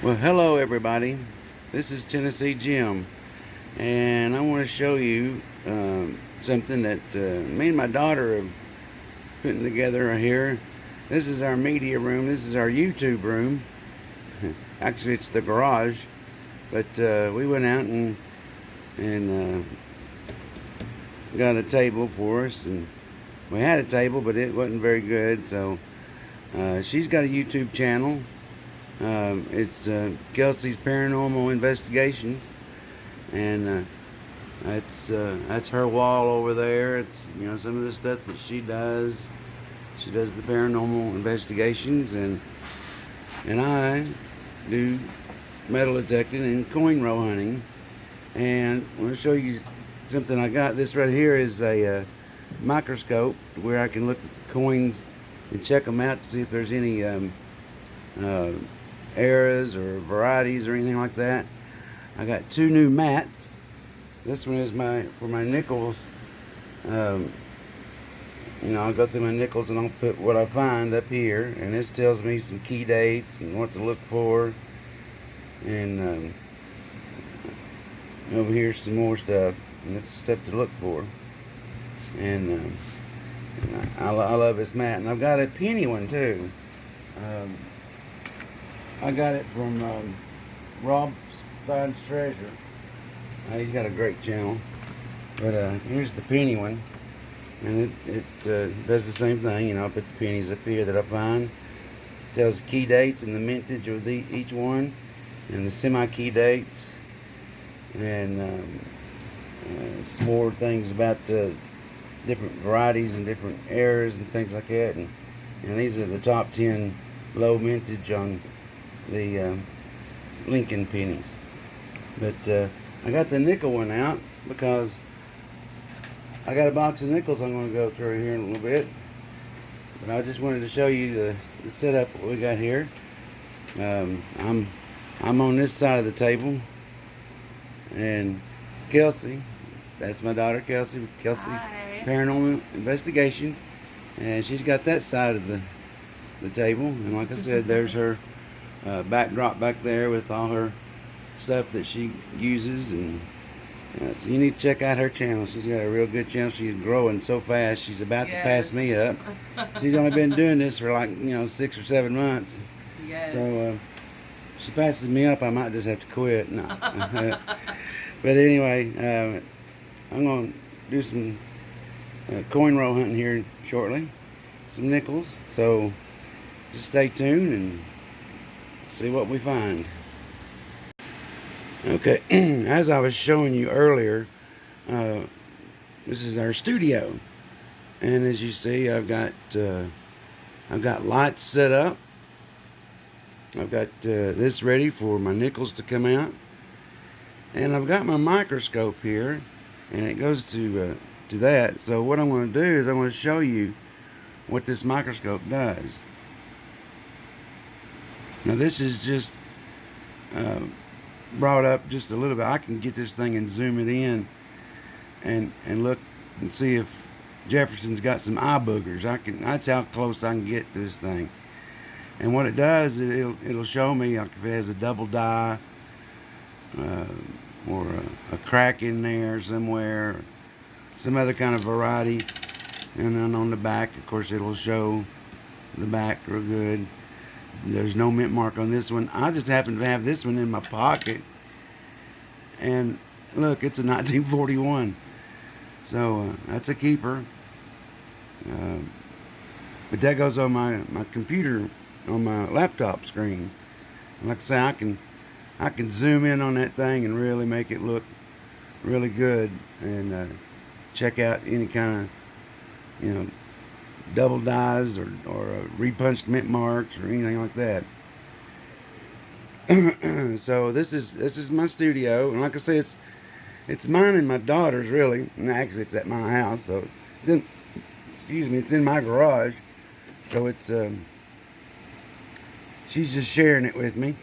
Well, hello everybody. This is Tennessee Jim, and I want to show you something that me and my daughter are putting together right here. This is our media room. This is our YouTube room. Actually, it's the garage, but we went out and got a table for us, and we had a table, but it wasn't very good. So she's got a YouTube channel. It's Kelsey's Paranormal Investigations, and that's her wall over there. It's some of the stuff that she does. She does the paranormal investigations, and I do metal detecting and coin roll hunting. And I'm going to show you something I got. This right here is a microscope where I can look at the coins and check them out to see if there's any uh, eras or varieties or anything like that. I got two new mats. This one is for my nickels. I'll go through my nickels and I'll put what I find up here, and this tells me some key dates and what to look for. And over here's some more stuff, and that's stuff to look for. And I love this mat, and I've got a penny one too. I got it from Rob Finds Treasure. He's got a great channel. But here's the penny one. And it does the same thing. I put the pennies up here that I find. Tells the key dates and the mintage of each one. And the semi-key dates. And some more things about different varieties and different eras and things like that. And these are the top 10 low mintage on the Lincoln pennies. But I got the nickel one out because I got a box of nickels I'm going to go through here in a little bit. But I just wanted to show you the setup we got here. I'm on this side of the table, and Kelsey, that's my daughter Kelsey's Hi. Paranormal Investigations, and she's got that side of the table. And like I said, there's her backdrop back there with all her stuff that she uses. And so you need to check out her channel. She's got a real good channel. She's growing so fast. She's about to pass me up. She's only been doing this for 6 or 7 months. Yes. So she passes me up, I might just have to quit. No. But anyway, I'm going to do some coin roll hunting here shortly. Some nickels. So just stay tuned and see what we find. Okay, as I was showing you earlier, this is our studio, and as you see, I've got lights set up. I've got this ready for my nickels to come out, and I've got my microscope here, and it goes to that. So what I'm going to do is I'm going to show you what this microscope does. Now this is just brought up just a little bit. I can get this thing and zoom it in and look and see if Jefferson's got some eye boogers. That's how close I can get to this thing. And what it does, it'll show me like if it has a double die or a crack in there somewhere, some other kind of variety. And then on the back, of course, it'll show the back real good. There's no mint mark on this one. I just happen to have this one in my pocket. And look, it's a 1941. So that's a keeper. But that goes on my computer, on my laptop screen. And like I say, I can zoom in on that thing and really make it look really good. And check out any kind of, double dies or repunched mint marks or anything like that. So this is my studio, and like I say, it's mine and my daughter's really. And actually, it's at my house, so it's in my garage. So it's she's just sharing it with me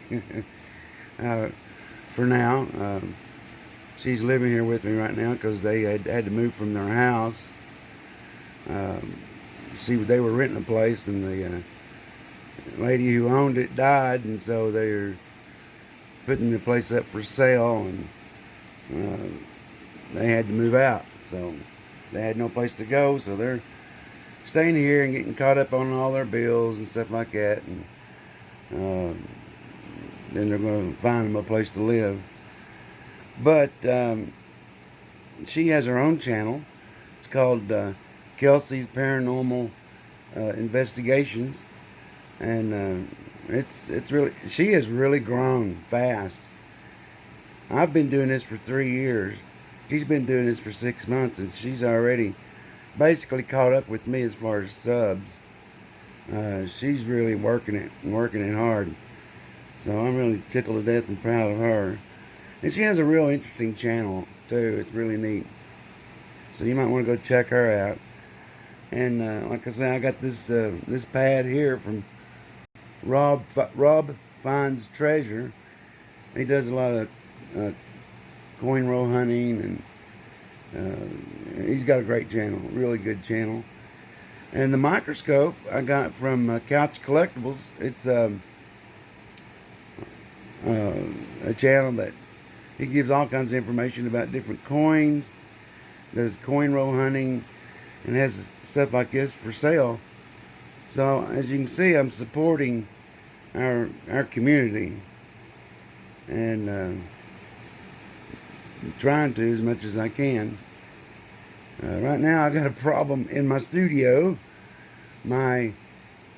for now. She's living here with me right now because they had to move from their house. They were renting a place, and the lady who owned it died, and so they're putting the place up for sale, and they had to move out, so they had no place to go, so they're staying here and getting caught up on all their bills and stuff like that, and then they're going to find them a place to live. But she has her own channel. It's called Kelsey's Paranormal Investigations, and it's really, she has really grown fast. I've been doing this for 3 years. She's been doing this for 6 months, and she's already basically caught up with me as far as subs. She's really working it hard. So I'm really tickled to death and proud of her. And she has a real interesting channel too. It's really neat. So you might want to go check her out. And like I say, I got this this pad here from Rob Finds Treasure. He does a lot of coin roll hunting, and he's got a great channel, really good channel. And the microscope I got from Couch Collectibles. It's a channel that he gives all kinds of information about different coins, does coin roll hunting, and has stuff like this for sale. So as you can see, I'm supporting our community, and trying to as much as I can. Right now I got a problem in my studio. My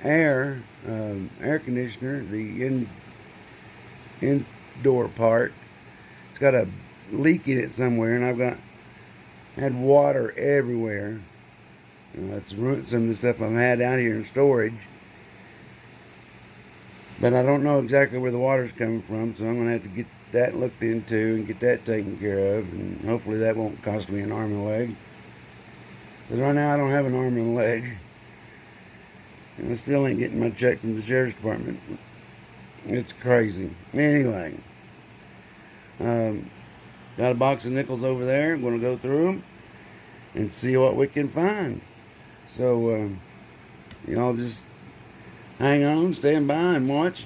air conditioner, the indoor part, it's got a leak in it somewhere, and I've had water everywhere. It's ruined some of the stuff I've had out here in storage. But I don't know exactly where the water's coming from, so I'm going to have to get that looked into and get that taken care of, and hopefully that won't cost me an arm and a leg. But right now I don't have an arm and a leg, and I still ain't getting my check from the sheriff's department. It's crazy. Anyway, got a box of nickels over there. I'm going to go through them and see what we can find. So y'all just hang on, stand by and watch.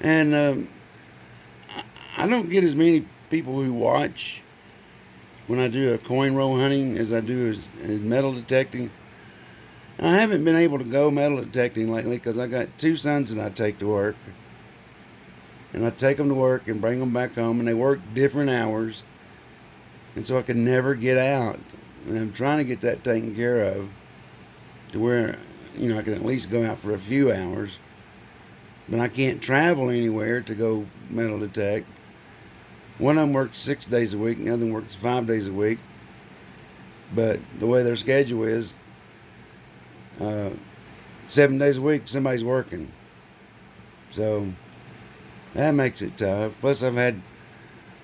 And I don't get as many people who watch when I do a coin roll hunting as I do as metal detecting. I haven't been able to go metal detecting lately because I got 2 sons that I take to work. And I take them to work and bring them back home, and they work different hours. And so I can never get out. And I'm trying to get that taken care of to where, you know, I can at least go out for a few hours. But I can't travel anywhere to go metal detect. One of them works 6 days a week, and the other one works 5 days a week. But the way their schedule is, 7 days a week, somebody's working. So that makes it tough. Plus, I've had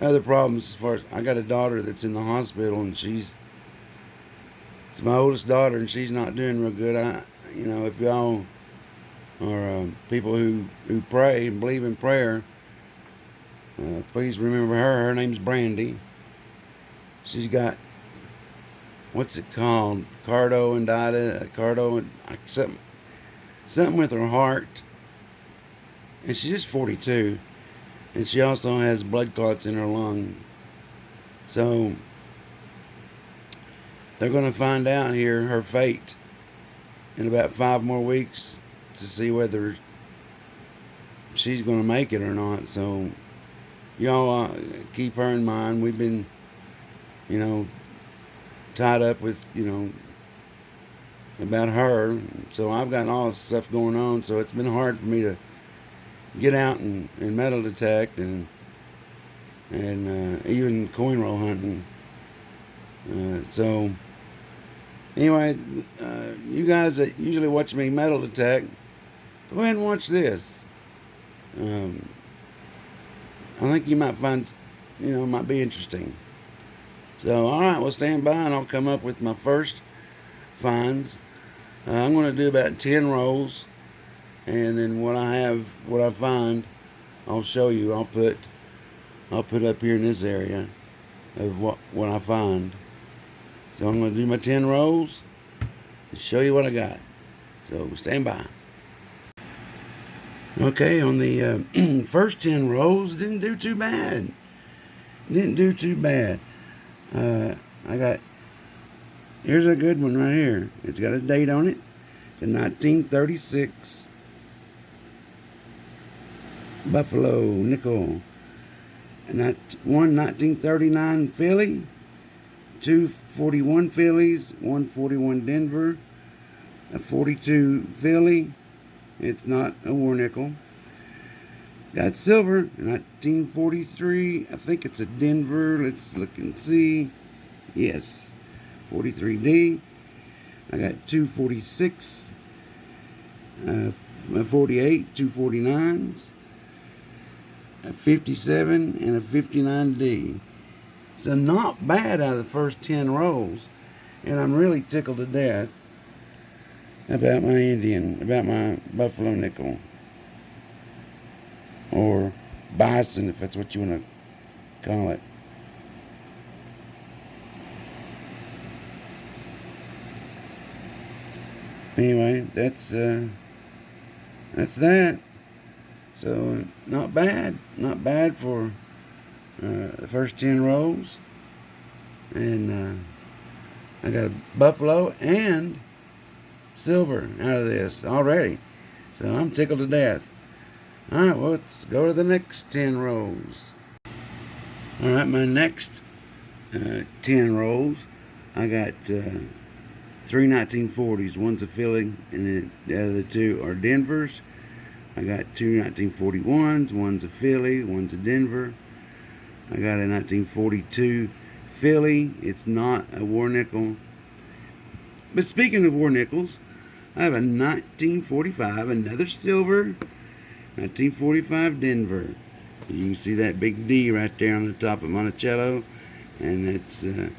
other problems as far as, I got a daughter that's in the hospital, and it's my oldest daughter, and she's not doing real good. You know, if y'all are people who pray and believe in prayer, please remember her. Her name's Brandy. She's got, what's it called? Something with her heart. And she's just 42. And she also has blood clots in her lung. So they're going to find out here her fate in about 5 more weeks to see whether she's going to make it or not. So y'all keep her in mind. We've been, you know, tied up with, you know, about her. So I've got all this stuff going on. So it's been hard for me to get out and metal detect and even coin roll hunting. So anyway, you guys that usually watch me metal detect, go ahead and watch this. I think you might find, you know, it might be interesting. So alright, we'll stand by and I'll come up with my first finds. I'm going to do about 10 rolls, and then what I find, I'll show you. I'll put up here in this area of what I find. So I'm going to do my 10 rolls and show you what I got. So stand by. Okay, on the first 10 rolls, didn't do too bad. Didn't do too bad. I got, here's a good one right here. It's got a date on it. It's a 1936 Buffalo nickel. One 1939 Philly, 241 Phillies, 141 Denver, a 42 Philly. It's not a war nickel. Got silver, 1943. I think it's a Denver. Let's look and see. Yes, 43D. I got 246, 48, 249s, a 57, and a 59D. So not bad out of the first 10 rolls. And I'm really tickled to death about my Buffalo nickel. Or bison, if that's what you want to call it. Anyway, that's that. So not bad for the first 10 rolls, and I got a Buffalo and silver out of this already. So I'm tickled to death. All right, well, let's go to the next 10 rolls. All right, my next 10 rolls, I got three 1940s. One's a Philly, and the other two are Denvers. I got two 1941s. One's a Philly, one's a Denver. I got a 1942 Philly. It's not a war nickel. But speaking of war nickels, I have a 1945, another silver, 1945 Denver. You can see that big D right there on the top of Monticello, and that's the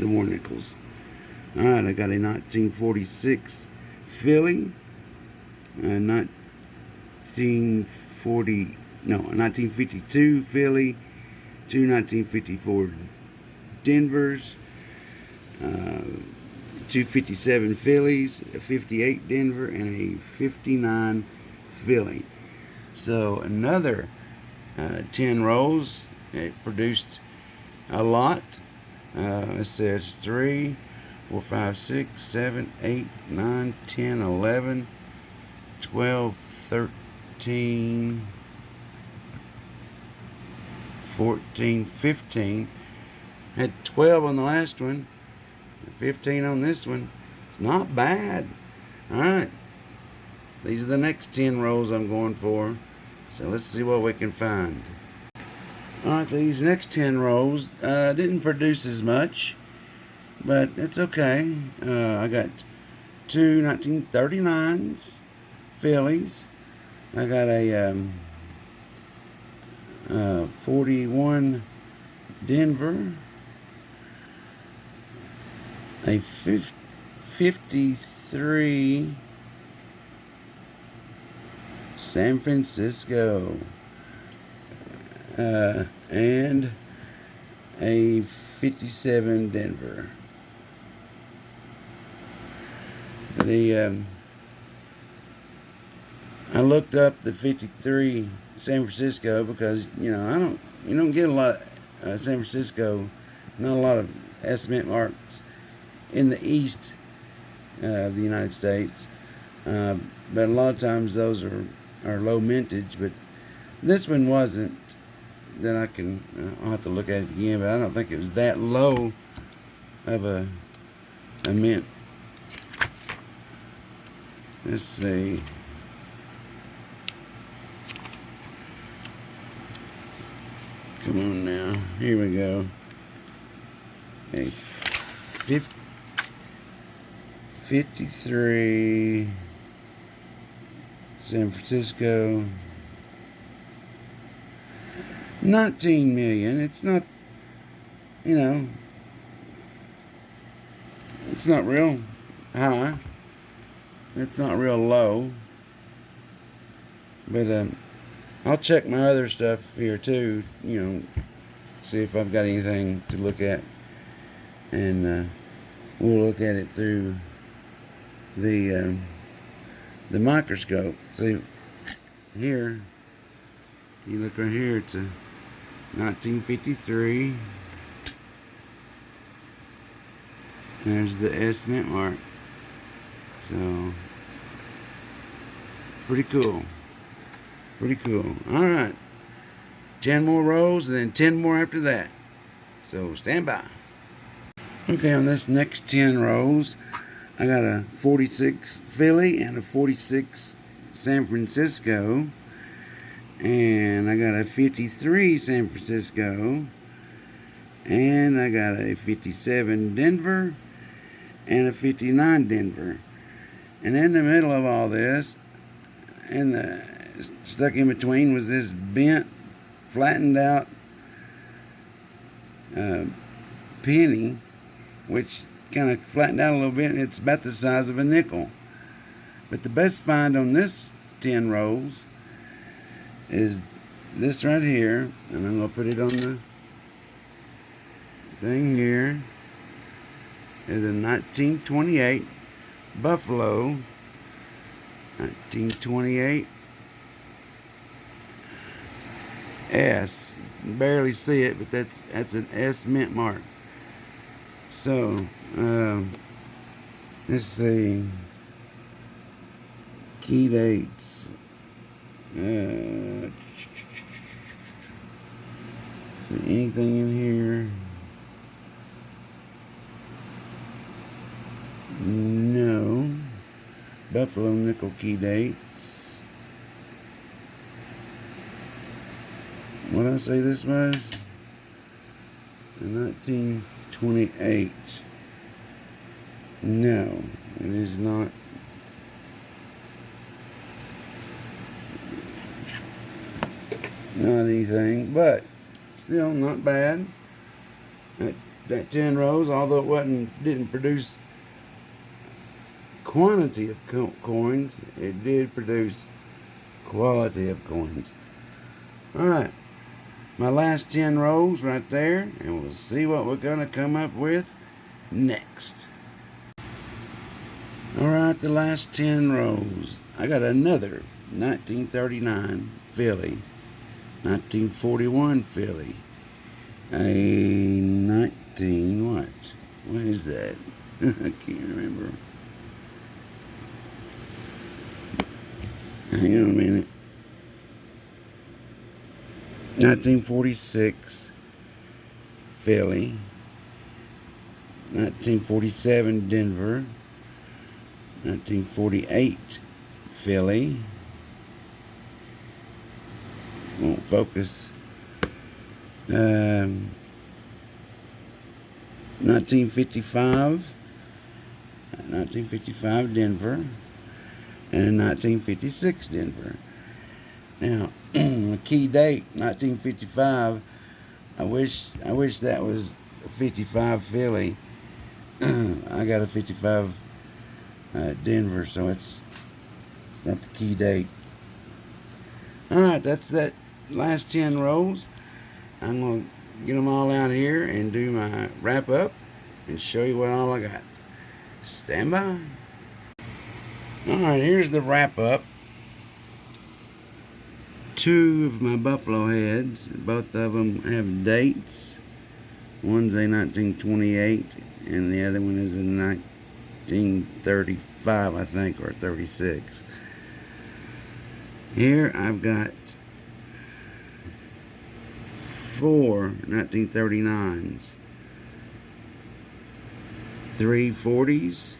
war nickels. All right, I got a 1946 Philly, a 1952 Philly, two 1954 Denvers, 257 Phillies, a 58 Denver, and a 59 Philly. So another 10 rolls. It produced a lot. Let's see, it's 3, 4, 5, 6, 7, 8, 9, 10, 11, 12, 13, 14, 15. Had 12 on the last one, 15 on this one. It's not bad. All right. These are the next 10 rolls I'm going for. So let's see what we can find. All right, these next 10 rolls didn't produce as much, but it's okay. I got two 1939s Phillies. I got a 41 Denver, a 53 San Francisco, and a 57 Denver. I looked up the 53 San Francisco because you don't get a lot of San Francisco, not a lot of estimate marks in the east of the United States, but a lot of times those are low mintage, but this one wasn't. Then I'll have to look at it again, but I don't think it was that low of a mint. Let's see. Come on now. Here we go. A 53 San Francisco. 19 million. It's not, it's not real high. It's not real low. But I'll check my other stuff here too, see if I've got anything to look at. And we'll look at it through the microscope. See here, you look right here, it's a 1953. There's the S mint mark. So, pretty cool. Pretty cool. Alright. 10 more rows and then 10 more after that. So, stand by. Okay, on this next 10 rows, I got a 46 Philly and a 46 San Francisco. And I got a 53 San Francisco. And I got a 57 Denver and a 59 Denver. And in the middle of all this, and stuck in between, was this bent, flattened out penny, which kind of flattened out a little bit. It's about the size of a nickel. But the best find on this 10 rows is this right here, and I'm going to put it on the thing here. Is a 1928 Buffalo, 1928 S. Barely see it, but that's an S mint mark. So, let's see. Key dates. See anything in here? No. Buffalo nickel key dates. What did I say this was? 1928. No, it is not. Not anything, but still not bad. That 10 rows, although it didn't produce quantity of coins, it did produce quality of coins. Alright, my last 10 rows right there, and we'll see what we're going to come up with next. Alright, the last 10 rows. I got another 1939 Philly, 1941 Philly, a 19, what is that? I can't remember. Hang on a minute. 1946 Philly, 1947 Denver, 1948 Philly. Won't focus. 1955 Denver, and 1956 Denver. Now, a key date, 1955. I wish that was a 55 Philly. I got a 55 Denver, so it's not the key date. All right, that's that last 10 rows. I'm gonna get them all out here and do my wrap up and show you what all I got. Stand by. Alright, here's the wrap up. 2 of my buffalo heads, both of them have dates. One's a 1928 and the other one is a 1935, I think, or 36. Here I've got 4 1939s, 3 40s,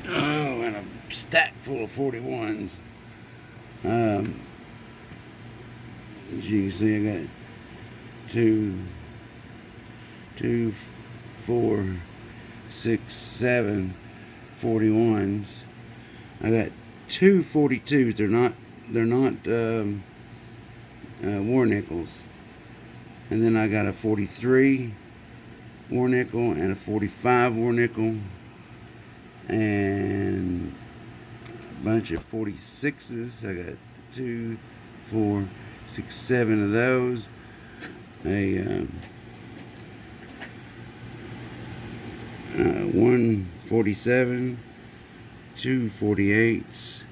and a stack full of 41s. As you can see, I got 2, 4, 6, 7 41s. I got 2 42s. They're not war nickels. And then I got a 43 war nickel and a 45 war nickel and a bunch of 46s. I got 2, 4, 6, 7 of those. A 1 47, 2 48s,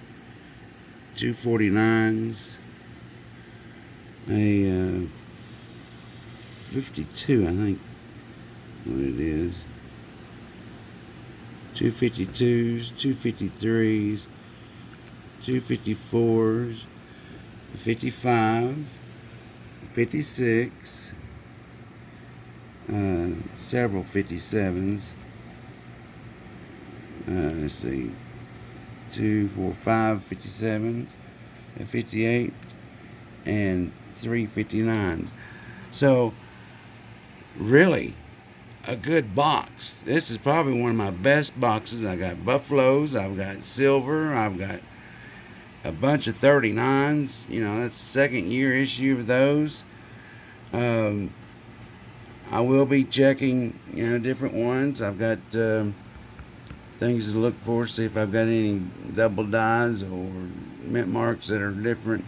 two 49s, a 52, I think what it is, two 52s, two 53s, two 54s, a 55, a 56, several 57s. Let's see, 2, 4, 5 57s, a 58, and 3 59s. So, really, a good box. This is probably one of my best boxes. I got Buffaloes, I've got silver, I've got a bunch of 39s. You know, that's the second year issue of those. I will be checking, different ones. I've got things to look for, see if I've got any double dyes or mint marks that are different.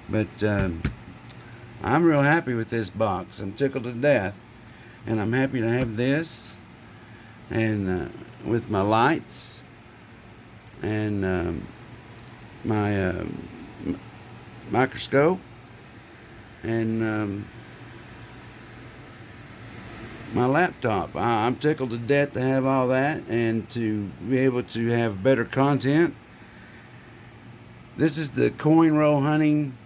But I'm real happy with this box. I'm tickled to death, and I'm happy to have this, and with my lights and my microscope and my laptop. I'm tickled to death to have all that and to be able to have better content. This is the coin roll hunting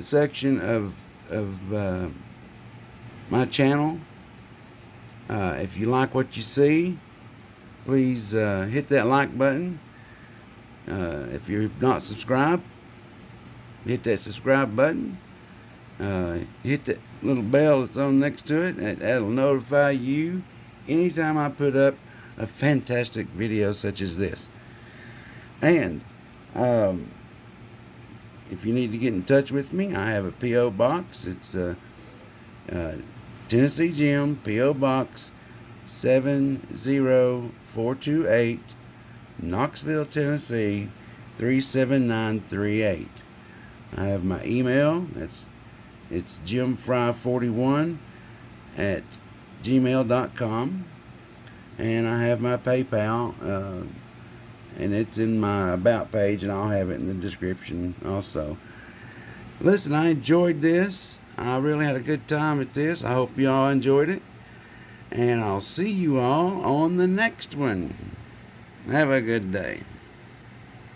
section of my channel. If you like what you see, please hit that like button. If you're not subscribed, hit that subscribe button. Hit that little bell that's on next to it. That'll notify you anytime I put up a fantastic video such as this. And if you need to get in touch with me, I have a P.O. box. It's Tennessee Jim, P.O. Box 70428, Knoxville, Tennessee 37938. I have my email. It's jimfry41@gmail.com, and I have my PayPal, and it's in my about page, and I'll have it in the description also. Listen, I enjoyed this. I really had a good time at this. I hope you all enjoyed it, and I'll see you all on the next one. Have a good day.